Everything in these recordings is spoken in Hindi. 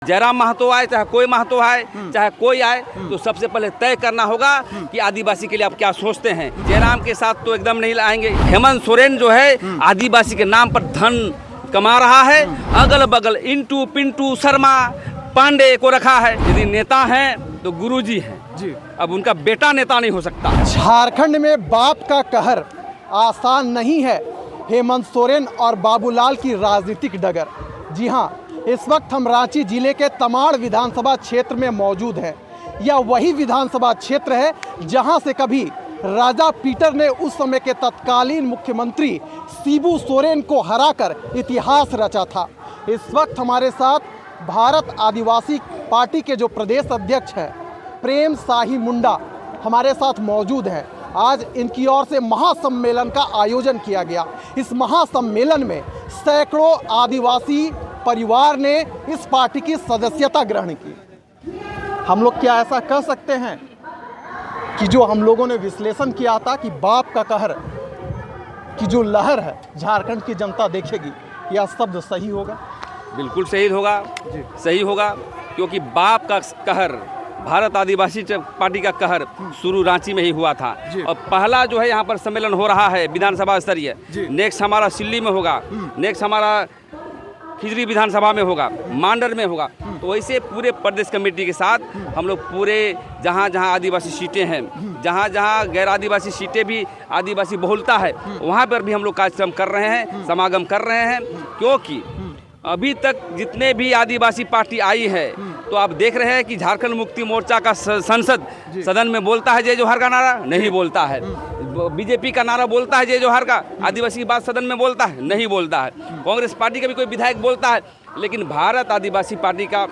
जयराम महतो आए चाहे कोई महतो आए चाहे कोई आए तो सबसे पहले तय करना होगा कि आदिवासी के लिए आप क्या सोचते हैं। जयराम के साथ तो एकदम नहीं आएंगे। हेमंत सोरेन जो है आदिवासी के नाम पर धन कमा रहा है, अगल बगल इंटू पिंटू शर्मा पांडे को रखा है। यदि नेता हैं तो गुरुजी हैं जी, अब उनका बेटा नेता नहीं हो सकता। झारखंड में बाप का कहर आसान नहीं है। हेमंत सोरेन और बाबूलाल की राजनीतिक डगर। जी हाँ, इस वक्त हम रांची जिले के तमाड़ विधानसभा क्षेत्र में मौजूद हैं। यह वही विधानसभा क्षेत्र है जहां से कभी राजा पीटर ने उस समय के तत्कालीन मुख्यमंत्री शिबू सोरेन को हराकर इतिहास रचा था। इस वक्त हमारे साथ भारत आदिवासी पार्टी के जो प्रदेश अध्यक्ष हैं प्रेम साही मुंडा हमारे साथ मौजूद हैं। आज इनकी ओर से महासम्मेलन का आयोजन किया गया। इस महासम्मेलन में सैकड़ों आदिवासी परिवार ने इस पार्टी की सदस्यता ग्रहण की। हम लोग क्या ऐसा कह सकते हैं कि जो हम लोगों ने विश्लेषण किया था कि बाप का कहर की जो लहर है झारखंड की जनता देखेगी, यह शब्द सही होगा? बिल्कुल सही होगा, सही होगा, क्योंकि बाप का कहर, भारत आदिवासी पार्टी का कहर शुरू रांची में ही हुआ था। और पहला जो है यहाँ पर सम्मेलन हो रहा है विधानसभा स्तरीय, नेक्स्ट हमारा सिल्ली में होगा, नेक्स्ट हमारा खिजरी विधानसभा में होगा, मांडर में होगा। तो वैसे पूरे प्रदेश कमेटी के साथ हम लोग पूरे जहाँ जहाँ आदिवासी सीटें हैं, जहाँ जहाँ गैर आदिवासी सीटें भी आदिवासी बहुलता है, वहाँ पर भी हम लोग कार्यक्रम कर रहे हैं, समागम कर रहे हैं। क्योंकि अभी तक जितने भी आदिवासी पार्टी आई है तो आप देख रहे हैं कि झारखंड मुक्ति मोर्चा का संसद सदन में बोलता है जय जोहार का नारा, नहीं बोलता है। बीजेपी का नारा बोलता है जय जोहार का, आदिवासी की बात सदन में बोलता है, नहीं बोलता है। कांग्रेस पार्टी का भी कोई विधायक बोलता है, लेकिन भारत आदिवासी पार्टी का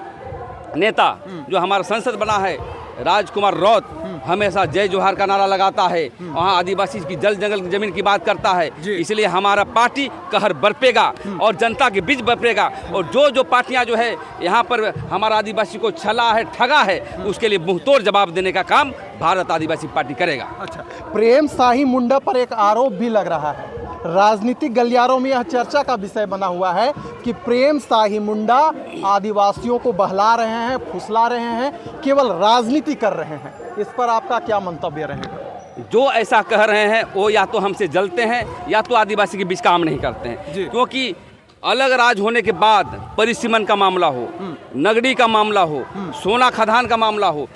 नेता जो हमारा संसद बना है राजकुमार रौत हमेशा जय जोहार का नारा लगाता है, वहाँ आदिवासी की जल जंगल की जमीन की बात करता है। इसलिए हमारा पार्टी कहर बरपेगा और जनता के बीच बरपेगा। और जो पार्टियां जो है यहाँ पर हमारा आदिवासी को छला है, ठगा है, उसके लिए मुंहतोड़ जवाब देने का काम भारत आदिवासी पार्टी करेगा। अच्छा, प्रेम साही मुंडा पर एक आरोप भी लग रहा है, राजनीतिक गलियारों में यह चर्चा का विषय बना हुआ है कि प्रेम साही मुंडा आदिवासियों को बहला रहे हैं, फुसला रहे हैं, केवल राजनीति कर रहे हैं। इस पर आपका क्या मंतव्य रहेगा? जो ऐसा कह रहे हैं वो या तो हमसे जलते हैं या तो आदिवासी के बीच काम नहीं करते हैं। क्योंकि अलग राज होने के बाद परिसीमन का मामला हो, नगड़ी का मामला हो, सोना खदान का मामला हो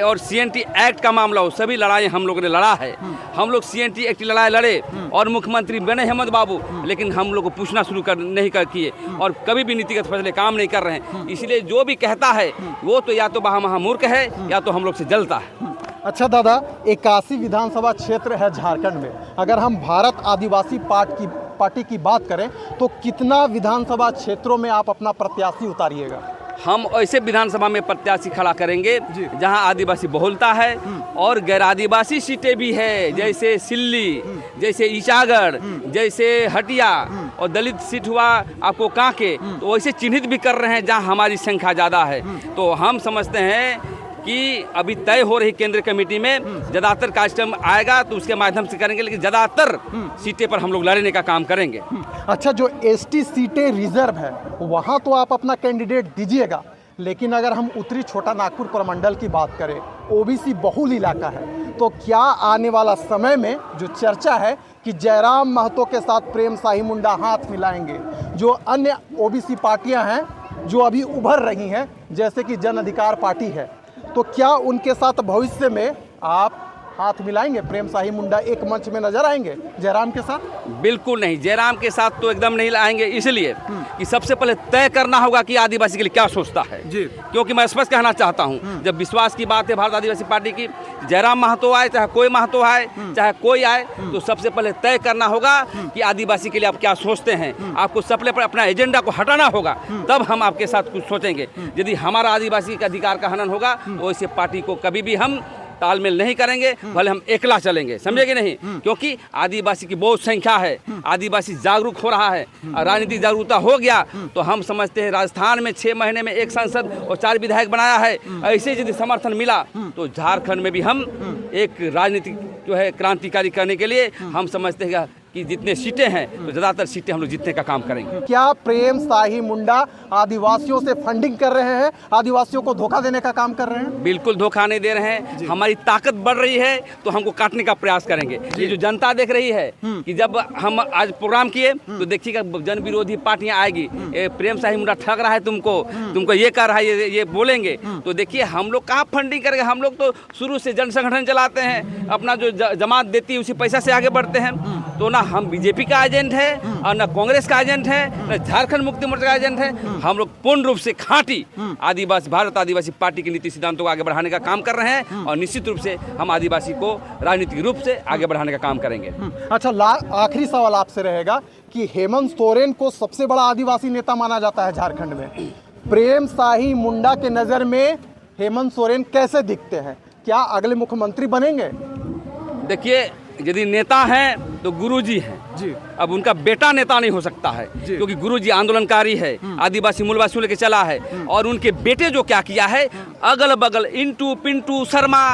और सीएनटी एक्ट का मामला हो, सभी लड़ाई हम लोगों ने लड़ा है। हम लोग सीएनटी एक्ट की लड़ाई लड़े और मुख्यमंत्री बने हेमंत बाबू, लेकिन हम लोग को पूछना शुरू नहीं किए और कभी भी नीतिगत फैसले काम नहीं कर रहे हैं। इसलिए जो भी कहता है वो तो या तो महामूर्ख है या तो हम लोग से जलता है। अच्छा दादा, 81 विधानसभा क्षेत्र है झारखंड में। अगर हम भारत आदिवासी पार्टी की बात करें तो कितना विधानसभा क्षेत्रों में आप अपना प्रत्याशी उतारिएगा? हम ऐसे विधानसभा में प्रत्याशी खड़ा करेंगे जहां आदिवासी बहुलता है और गैर आदिवासी सीटें भी है, जैसे सिल्ली, जैसे ईचागढ़, जैसे हटिया और दलित सीट हुआ आपको कांके, तो वैसे चिन्हित भी कर रहे हैं जहां हमारी संख्या ज़्यादा है। तो हम समझते हैं कि अभी तय हो रही केंद्र कमेटी में ज़्यादातर कार्यक्रम आएगा तो उसके माध्यम से करेंगे, लेकिन ज़्यादातर सीटें पर हम लोग लड़ने का काम करेंगे। अच्छा, जो एसटी सीटें रिजर्व है वहाँ तो आप अपना कैंडिडेट दीजिएगा, लेकिन अगर हम उत्तरी छोटा नागपुर प्रमंडल की बात करें, ओबीसी बहुल इलाका है, तो क्या आने वाला समय में जो चर्चा है कि जयराम महतो के साथ प्रेम साही मुंडा हाथ मिलाएंगे, जो अन्य ओबीसी पार्टियां हैं जो अभी उभर रही हैं जैसे कि जन अधिकार पार्टी है, तो क्या उनके साथ भविष्य में आप हाथ मिलाएंगे? प्रेम साही मुंडा एक मंच में नजर आएंगे जयराम के साथ? बिल्कुल नहीं, जयराम के साथ तो एकदम नहीं आएंगे। इसलिए कि सबसे पहले तय करना होगा कि आदिवासी के लिए क्या सोचता है जी। क्योंकि मैं स्पष्ट कहना चाहता हूं, जब विश्वास की बात है भारत आदिवासी पार्टी की, जयराम महतो आए चाहे कोई महतो आए चाहे कोई आए, तो सबसे पहले तय करना होगा कि आदिवासी के लिए आप क्या सोचते हैं। आपको सबसे पहले अपना एजेंडा को हटाना होगा, तब हम आपके साथ कुछ सोचेंगे। यदि हमारा आदिवासी का अधिकार का हनन होगा तो ऐसे पार्टी को कभी भी हम तालमेल नहीं करेंगे, भले हम एकला चलेंगे, समझे कि नहीं? क्योंकि आदिवासी की बहुत संख्या है, आदिवासी जागरूक हो रहा है, राजनीतिक जागरूकता हो गया तो हम समझते हैं राजस्थान में 6 महीने में 1 सांसद और 4 विधायक बनाया है। ऐसे यदि समर्थन मिला तो झारखंड में भी हम एक राजनीतिक जो है क्रांतिकारी करने के लिए हम समझते हैं कि जितने सीटें हैं तो ज़्यादातर सीटें हम लोग जीतने का काम करेंगे। क्या प्रेम साही मुंडा आदिवासियों से फंडिंग कर रहे हैं, आदिवासियों को धोखा देने का काम कर रहे हैं? बिल्कुल धोखा नहीं दे रहे हैं। हमारी ताकत बढ़ रही है तो हमको काटने का प्रयास करेंगे। ये जो जनता देख रही है कि जब हम आज प्रोग्राम किए तो देखिएगा जन विरोधी पार्टियां आएगी, प्रेम साही मुंडा ठग रहा है तुमको ये कर रहा है, ये बोलेंगे। तो देखिए हम लोग कहाँ फंडिंग करेंगे, हम लोग तो शुरू से जन संगठन चलाते हैं, अपना जो जमात देती है उसी पैसा से आगे बढ़ते हैं। तो ना हम बीजेपी का एजेंट है और ना कांग्रेस का एजेंट है, ना झारखंड मुक्ति मोर्चा का एजेंट है। हम लोग पूर्ण रूप से खांटी आदिवासी भारत आदिवासी पार्टी के नीति सिद्धांतों को आगे बढ़ाने का काम कर रहे हैं और निश्चित रूप से हम आदिवासी को राजनीतिक रूप से आगे बढ़ाने का काम करेंगे। अच्छा, आखिरी सवाल आपसे रहेगा कि हेमंत सोरेन को सबसे बड़ा आदिवासी नेता माना जाता है झारखंड में। प्रेम साही मुंडा के नज़र में हेमंत सोरेन कैसे दिखते हैं? क्या अगले मुख्यमंत्री बनेंगे? देखिए, यदि नेता हैं तो गुरुजी हैं जी। अब उनका बेटा नेता नहीं हो सकता है क्योंकि गुरुजी आंदोलनकारी है, आदिवासी मूलवासियों लेके चला है। और उनके बेटे जो क्या किया है, अगल बगल इंटू पिंटू शर्मा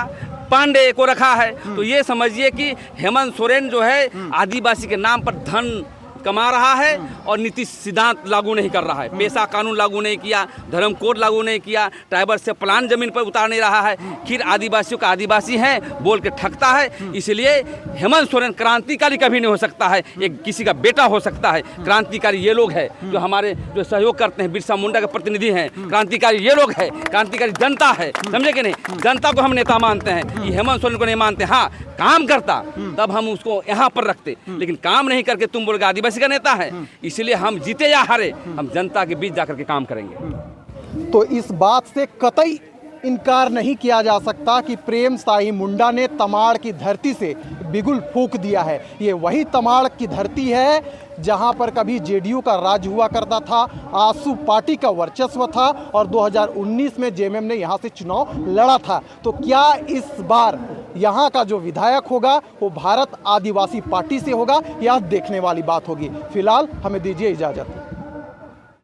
पांडे को रखा है। तो ये समझिए कि हेमंत सोरेन जो है आदिवासी के नाम पर धन कमा रहा है और नीति सिद्धांत लागू नहीं कर रहा है, पेशा कानून लागू नहीं किया, धर्म कोड लागू नहीं किया, ट्राइबल से प्लान जमीन पर उतार नहीं रहा है, फिर आदिवासियों का आदिवासी हैं बोल के ठगता है। इसलिए हेमंत सोरेन क्रांतिकारी कभी नहीं हो सकता है, एक किसी का बेटा हो सकता है। क्रांतिकारी ये लोग हैं जो हमारे जो सहयोग करते हैं, बिरसा मुंडा के प्रतिनिधि हैं। क्रांतिकारी ये लोग हैं, क्रांतिकारी जनता है, समझे कि नहीं? जनता को हम नेता मानते हैं, ये हेमंत सोरेन को नहीं मानते। हाँ, काम करता तब हम उसको यहाँ पर रखते, लेकिन काम नहीं करके तुम बोलोगे आदिवासी का नेता है। इसलिए हम जीते या हारे, हम जनता के बीच जाकर के काम करेंगे। तो इस बात से कतई इनकार नहीं किया जा सकता कि प्रेम साही मुंडा ने तमाड़ की धरती से बिगुल फूंक दिया है। ये वही तमाड़ की धरती है जहां पर कभी जेडीयू का राज हुआ करता था, आसू पार्टी का वर्चस्व था और 2019 में जेएमएम ने यहां से चुनाव लड़ा था। तो क्या इस बार यहां का जो विधायक होगा वो भारत आदिवासी पार्टी से होगा, यह देखने वाली बात होगी। फिलहाल हमें दीजिए इजाज़त।